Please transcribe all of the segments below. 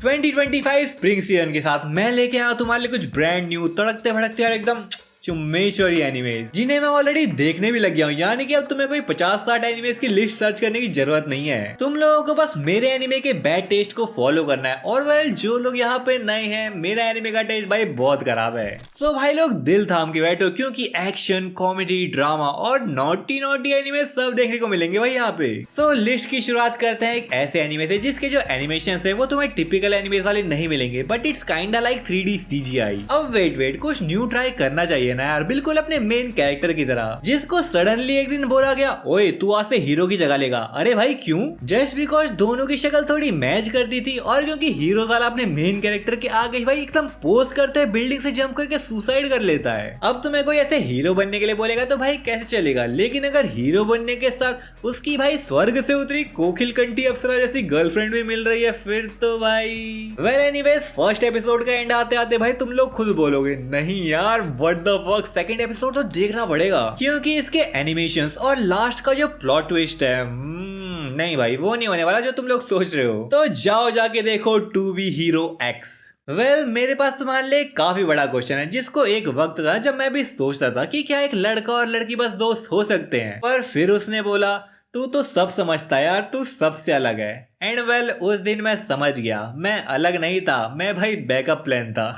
2025 spring season के साथ मैं लेके आया तुम्हारे लिए कुछ ब्रांड न्यू तड़कते भड़कते और एकदम चुम्मेश्वरी एनिमेज जिन्हें मैं ऑलरेडी देखने भी लग गया हूँ। यानी कि अब तुम्हें कोई 50-60 एनिमेज की लिस्ट सर्च करने की जरूरत नहीं है। तुम लोगों को बस मेरे एनिमे के बैड टेस्ट को फॉलो करना है। और वेल जो लोग यहाँ पे नए हैं, मेरा एनिमे का टेस्ट भाई बहुत खराब है। सो भाई लोग दिल थाम के बैठो क्योंकि एक्शन, कॉमेडी, ड्रामा और नॉटी एनिमे सब देखने को मिलेंगे भाई यहाँ पे। सो लिस्ट की शुरुआत करते हैं एक ऐसे एनिमे से जिसके जो एनिमेशन है वो तुम्हें टिपिकल एनिमेज वाले नहीं मिलेंगे, but it's kinda like 3D CGI। अब वेट कुछ न्यू ट्राई करना चाहिए ना यार, बिल्कुल अपने मेन कैरेक्टर की तरह, जिसको सडनली एक दिन बोला गया ओए तू आज से हीरो की जगह लेगा। अरे भाई क्यों? जस्ट बिकॉज दोनों की शक्ल थोड़ी मैच करती थी और क्योंकि हीरो साला अपने मेन कैरेक्टर के आगे भाई एकदम पोज करते हुए बिल्डिंग से जंप करके सुसाइड कर लेता है। अब तुम्हें कोई ऐसे हीरो बनने के लिए बोलेगा तो भाई कैसे चलेगा, लेकिन अगर हीरो बनने के साथ उसकी भाई स्वर्ग से उतरी कोकिल कंठी अप्सरा जैसी गर्लफ्रेंड भी मिल रही है फिर तो भाई वेल एनीवेज फर्स्ट एपिसोड का एंड आते आते भाई तुम लोग खुद बोलोगे नहीं यार what the fuck, second episode तो देखना पड़ेगा क्योंकि इसके एनिमेशंस और लास्ट का जो प्लॉट ट्विस्ट है नहीं भाई वो नहीं होने वाला जो तुम लोग सोच रहे हो। तो जाओ जाके देखो to be hero X. Well मेरे पास तुम्हारे लिए काफी बड़ा क्वेश्चन है जिसको एक वक्त था जब मैं भी सोचता था कि क्या एक लड़का और लड़की बस दोस्त हो सकते हैं, पर फिर उसने बोला तू तो सब समझता है यार, तू सबसे अलग है। एंड वेल उस दिन मैं समझ गया मैं अलग नहीं था, मैं भाई बैकअप प्लान था।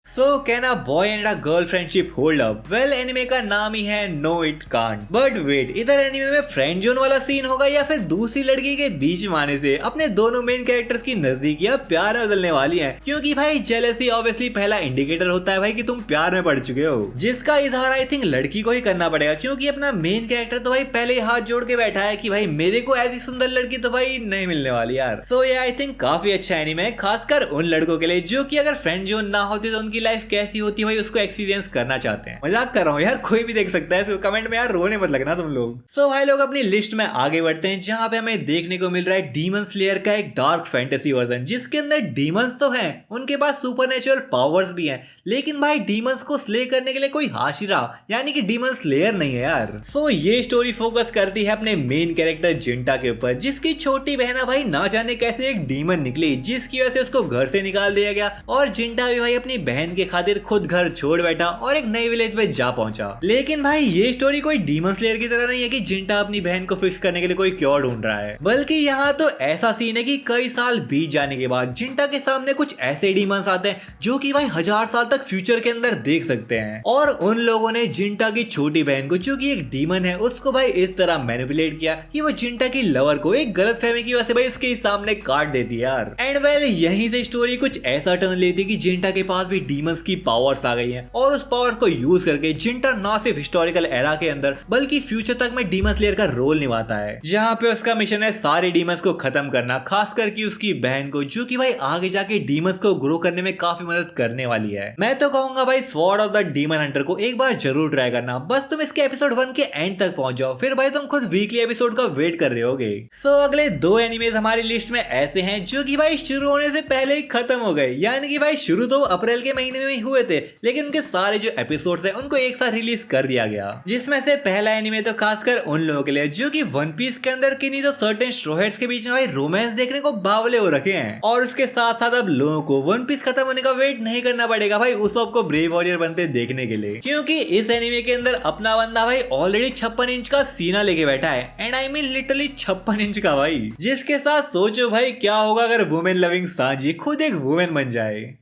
So can a boy and a girl friendship hold up? Well anime का नाम ही है No It Can't। But wait, इधर एनिमे में फ्रेंड जोन वाला सीन होगा या फिर दूसरी लड़की के बीच में आने से अपने दोनों मेन कैरेक्टर्स की नजदीकियां प्यार में बदलने वाली हैं, क्योंकि भाई जेलसी ऑब्वियसली पहला इंडिकेटर होता है भाई कि तुम प्यार में पड़ चुके हो, जिसका इजहार आई थिंक लड़की को ही करना पड़ेगा क्योंकि अपना मेन कैरेक्टर तो भाई पहले ही हाथ जोड़ के बैठा है कि भाई मेरे को ऐसी सुंदर लड़की तो भाई नहीं मिलने वाली यार। सो ये आई थिंक काफी अच्छा एनिमे है, खासकर उन लड़कों के लिए जो कि अगर फ्रेंड जोन ना होती तो उनकी लाइफ कैसी होती है भाई उसको एक्सपीरियंस करना चाहते हैं। मजाक कर रहा हूँ यार, कोई भी देख सकता है, कमेंट में यार रोने मत लगना तुम लोग। सो भाई लोग अपनी लिस्ट में आगे बढ़ते हैं जहां पे हमें देखने को मिल रहा है डीमन स्लेयर का एक डार्क फैंटेसी वर्जन जिसके अंदर डीमंस तो हैं, उनके पास सुपरनेचुरल पावर्स भी हैं, लेकिन भाई डीमंस को स्ले करने के लिए कोई हाशिरा यानी कि डीमन स्लेयर नहीं है यार। सो ये स्टोरी फोकस करती है अपने मेन कैरेक्टर जिंटा के ऊपर जिसकी छोटी बहना भाई ना जाने कैसे एक डीमन निकली जिसकी वजह से उसको घर से निकाल दिया गया और जिंटा भी भाई अपनी बहन के खातिर खुद घर छोड़ बैठा और एक नई विलेज में जा पहुंचा। लेकिन भाई ये स्टोरी कोई डीमन स्लेयर की तरह नहीं है कि जिंटा अपनी बहन को फिक्स करने के लिए कोई क्योर ढूंढ रहा है, बल्कि यहाँ तो ऐसा सीन है कि कई साल बीत जाने के बाद जिंटा के सामने कुछ ऐसे डीमंस आते हैं जो कि भाई 1000 साल तक फ्यूचर के अंदर देख सकते हैं और उन लोगों ने जिंटा की छोटी बहन को जो कि एक डीमन है उसको भाई इस तरह मैनिपुलेट किया कि वो जिंटा की लवर को एक गलत फहमी की वजह से भाई उसके सामने काट देती यार। एंड वेल यहीं से स्टोरी कुछ ऐसा टर्न लेती कि जिंटा के पास भी डीमंस की पावर्स आ गई हैं और उस पावर को यूज करके जिंटा ना सिर्फ हिस्टोरिकल एरा के अंदर बल्कि फ्यूचर तक में डीमन स्लेयर का रोल निभाता है, जहाँ पे उसका मिशन है सारे डीमंस को खत्म करना, खासकर की उसकी बहन को जो कि भाई आगे जाके डीमंस को ग्रो करने में काफी मदद करने वाली है। मैं तो कहूंगा भाई sword of the demon Hunter को एक बार जरूर ट्राई करना, बस तुम इसके एपिसोड 1 के एंड तक पहुंच जाओ, फिर भाई तुम खुद वीकली एपिसोड का वेट कर रहे होगे। सो अगले 2 एनिमेज हमारी लिस्ट में ऐसे हैं जो कि भाई शुरू होने से पहले ही खत्म हो गए, यानी कि भाई शुरू तो अप्रैल के महीने में ही हुए थे लेकिन उनके सारे जो एपिसोड्स हैं उनको एक साथ रिलीज कर दिया गया, जिसमें से पहला एनिमे तो खासकर उन लोगों के लिए जो कि वन पीस के अंदर किन्हीं तो सर्टेन स्ट्रो हेड्स के बीच में भाई रोमांस देखने को बावले हो रखे हैं, और उसके साथ साथ अब लोगों को वन पीस खत्म होने का वेट नहीं करना पड़ेगा भाई उस सबको ब्रेव वॉरियर बनते देखने के लिए, क्योंकि इस एनिमे के अंदर अपना बंदा भाई ऑलरेडी 56 इंच का सीना लेके बैठा है, and I mean literally 56 inch का भाई, जिसके साथ सोचो भाई क्या होगा अगर वुमेन लविंग सांजी खुद एक वुमेन बन जाए।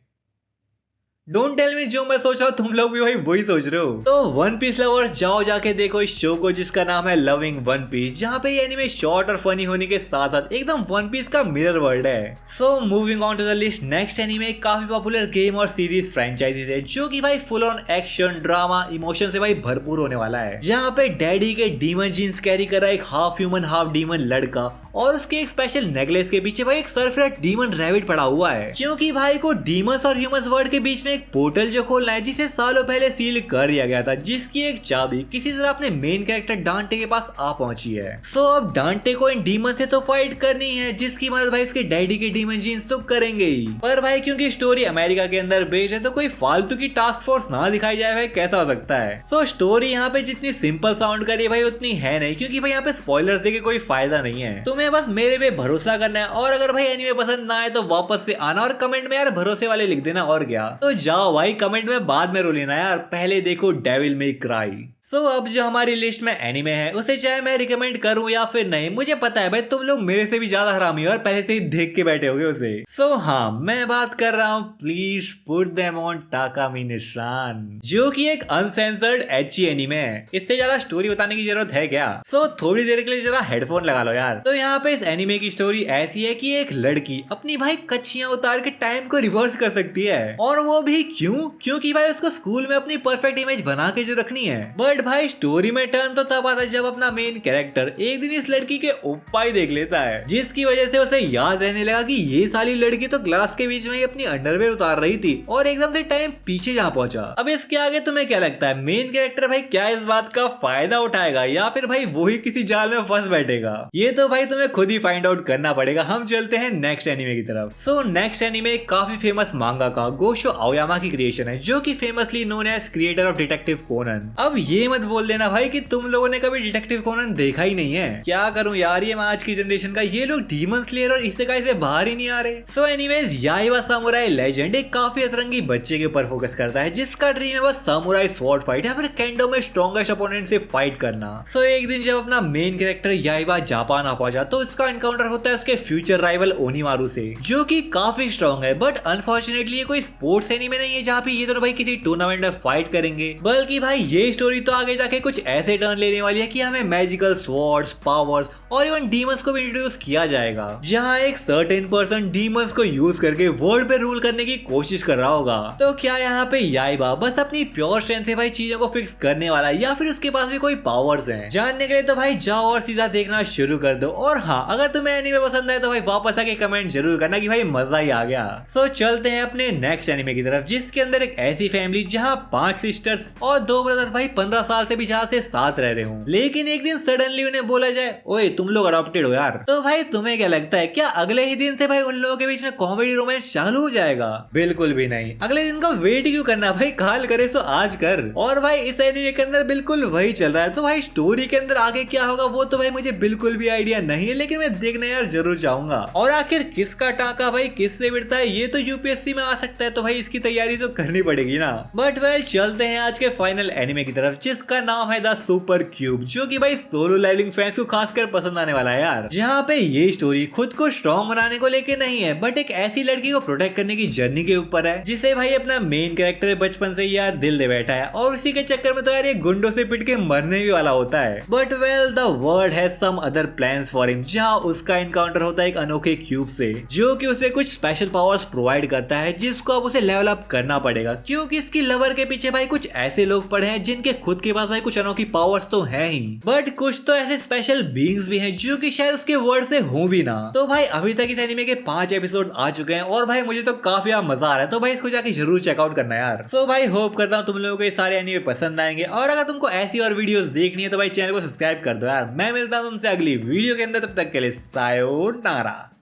डोंट टेल मी जो मैं सोच रहा हूँ तुम लोग भी भाई वही सोच रहे हो। तो वन पीस लवर्स जाओ जाके देखो इस शो को जिसका नाम है लविंग वन पीस, जहाँ पे ये एनिमे शॉर्ट और फनी होने के साथ साथ एकदम वन पीस का मिरर वर्ल्ड है। So moving on to the list, next anime काफी पॉपुलर गेम और सीरीज फ्रेंचाइजीज है जो कि भाई full on action, drama, emotion से भाई भरपूर होने वाला है, जहाँ पे डैडी के डीमन जीन्स कैरी कर रहा है एक हाफ ह्यूमन हाफ डीमन लड़का और उसके एक स्पेशल नेकलेस के पीछे भाई एक सरफराज डीमन रैबिट पड़ा हुआ है, क्योंकि भाई को डीमंस और ह्यूमंस वर्ल्ड के बीच में हमें एक पोर्टल जो खोलना है जिसे सालों पहले सील कर दिया गया था, जिसकी एक चाबी किसी तरह अपने मेन कैरेक्टर डांटे के पास आ पहुंची है। सो अब डांटे को इन डीमन से तो फाइट करनी है, जिसकी मदद भाई उसके डैडी के डीमन जीन्स तो करेंगे ही। पर भाई क्योंकि स्टोरी अमेरिका के अंदर बेस्ड है तो कोई फालतू की टास्क फोर्स ना दिखाई जाए भाई, कैसा हो सकता है। सो स्टोरी यहाँ पे जितनी सिंपल साउंड करी भाई उतनी है नहीं, क्योंकि भाई यहाँ पे स्पॉयलर्स देके कोई फायदा नहीं है। तुम्हें बस मेरे पे भरोसा करना है, और अगर भाई एनीमे पसंद ना आए तो वापस से आना और कमेंट में यार भरोसे वाले लिख देना, और क्या। तो जाओ भाई कमेंट में बाद में रो लेना यार, पहले देखो डेविल मे क्राई। सो अब जो हमारी लिस्ट में एनीमे है उसे चाहे मैं रिकमेंड करूं या फिर नहीं, मुझे पता है भाई तुम लोग मेरे से भी ज्यादा हरामी हो और पहले से ही देख के बैठे होगे उसे। सो हाँ, मैं बात कर रहा हूँ प्लीज पुट देम ऑन टाकामी-निसान, जो कि एक अनसेंसर्ड एची एनीमे है। इससे ज्यादा स्टोरी बताने की जरूरत है क्या? सो थोड़ी देर के लिए जरा हेडफोन लगा लो यार। तो यहाँ पे इस एनीमे की स्टोरी ऐसी है कि एक लड़की अपनी भाई कच्चियां उतार के टाइम को रिवर्स कर सकती है, और वो भी क्यों? क्योंकि भाई उसको स्कूल में अपनी परफेक्ट इमेज बना के जो रखनी है। बट भाई स्टोरी में टर्न तो तब आता है जब अपना मेन कैरेक्टर एक दिन इस लड़की के उपाय देख लेता है, जिसकी वजह से उसे याद रहने लगा कि ये साली लड़की तो क्लास के बीच में ही अपनी अंडरवेयर उतार रही थी और एकदम से टाइम पीछे जा पहुंचा। अब इसके आगे तुम्हें क्या लगता है, मेन कैरेक्टर भाई क्या इस बात का फायदा उठाएगा या फिर भाई वही किसी जाल में फंस बैठेगा? ये तो भाई तुम्हें खुद ही फाइंड आउट करना पड़ेगा। हम चलते हैं नेक्स्ट एनीमे की तरफ। सो नेक्स्ट एनीमे काफी फेमस मांगा का गोशो आओयामा की क्रिएशन है, जो कि famously known as creator of detective Conan. अब ये मत बोल देना भाई कि तुम लोगों ने कभी डिटेक्टिव कोनन देखा ही नहीं है। क्या करूं यार, ये आज की जनरेशन का ये लोग डीमन स्लेयर और इसेकाई से बाहर ही नहीं आ रहे। सो एनीवेज, याइबा सामुराई लेजेंड एक काफी अतरंगी बच्चे के ऊपर फोकस करता है, जिसका ड्रीम है बस सामुराई स्वॉर्ड फाइट या फिर केंडो में स्ट्रॉन्गेस्ट अपोनेंट से फाइट करना। सो एक दिन जब अपना मेन कैरेक्टर याइबा जापान आ पहुंचा तो इसका एनकाउंटर होता है उसके फ्यूचर राइवल ओनीमारू से, जो कि काफी स्ट्रॉन्ग है। बट अनफॉर्चुनेटली ये कोई स्पोर्ट्स एनीमे नहीं है जहाँ पे ये दोनों भाई किसी टूर्नामेंट में फाइट करेंगे, बल्कि भाई ये स्टोरी तो आगे जाके कुछ ऐसे टर्न लेने वाली है कि हमें मैजिकल स्वॉर्ड्स, पावर्स और इवन डीमंस को भी इंट्रोड्यूस किया जाएगा, जहां एक सर्टेन पर्सन डीमंस को यूज करके वर्ल्ड पे रूल करने की कोशिश कर रहा होगा। तो क्या यहाँ पे याइबा बस अपनी प्योर स्ट्रेंथ से भाई चीजों को फिक्स करने वाला है या फिर उसके पास भी कोई पावर्स हैं? जानने के लिए तो भाई जाओ और सीधा देखना शुरू कर दो। और हाँ, अगर तुम्हें एनीमे पसंद आए तो भाई वापस आके कमेंट जरूर करना कि भाई मजा ही आ गया। सो चलते हैं अपने नेक्स्ट एनीमे की तरफ, जिसके अंदर एक ऐसी फैमिली जहाँ 5 सिस्टर्स और 2 ब्रदर्स भाई 15 साल से भी ज्यादा से साथ रह रहे हूँ, लेकिन एक दिन सडनली उन्हें बोला जाए ओए तुम लोग अडॉप्टेड हो यार। तो भाई तुम्हें क्या लगता है, क्या अगले ही दिन से भाई उन लोगों के बीच में कॉमेडी रोमांस चालू हो जाएगा? बिल्कुल भी नहीं। अगले दिन का वेट क्यों करना भाई, काल करे सो आज कर। और भाई इस एनीमे के अंदर बिल्कुल वही चल रहा है। तो भाई स्टोरी के अंदर आगे क्या होगा वो तो भाई मुझे बिल्कुल भी आइडिया नहीं है, लेकिन मैं देखना यार जरूर चाहूंगा। और आखिर किसका टाका भाई किससे भिड़ता है ये तो यूपीएससी में आ सकता है, तो भाई इसकी तैयारी तो करनी पड़ेगी ना। बट वेल चलते हैं आज के फाइनल एनीमे की तरफ, जिसका नाम है द सुपर क्यूब, जो कि भाई सोलो लेवलिंग फैंस को खासकर पसंद आने वाला है यार। जहाँ पे ये स्टोरी खुद को स्ट्रॉन्ग बनाने को लेके नहीं है, बट एक ऐसी लड़की को प्रोटेक्ट करने की जर्नी के ऊपर है, जिसे भाई अपना मेन कैरेक्टर बचपन से यार दिल दे बैठा है, और उसी के चक्कर में तो यार ये गुंडों से पिट के मरने भी वाला होता है। But well the world has some other plans for him, जहाँ उसका इनकाउंटर होता है एक अनोखे क्यूब से, जो कि उसे कुछ स्पेशल पावर्स प्रोवाइड करता है, जिसको अब उसे लेवल अप करना पड़ेगा, क्योंकि इसकी लवर के पीछे भाई कुछ ऐसे लोग पड़े हैं जिनके खुद के पास भाई कुछ अनोखी पावर्स तो है ही, बट कुछ तो ऐसे स्पेशल बीइंग्स भी हैं जो कि शायद उसके वर्ड से हो भी ना। तो भाई अभी तक इस एनीमे के 5 एपिसोड आ चुके हैं और भाई मुझे तो काफी मजा आ रहा है, तो भाई इसको जाके जरूर चेकआउट करना यार। सो भाई होप करता हूँ तुम लोगों को ये सारे एनीमे पसंद आएंगे, और अगर तुमको ऐसी और वीडियोस देखनी है तो भाई चैनल को सब्सक्राइब कर दो यार। मैं मिलता हूँ तुमसे अगली वीडियो के अंदर, तब तक के लिए सायोनारा।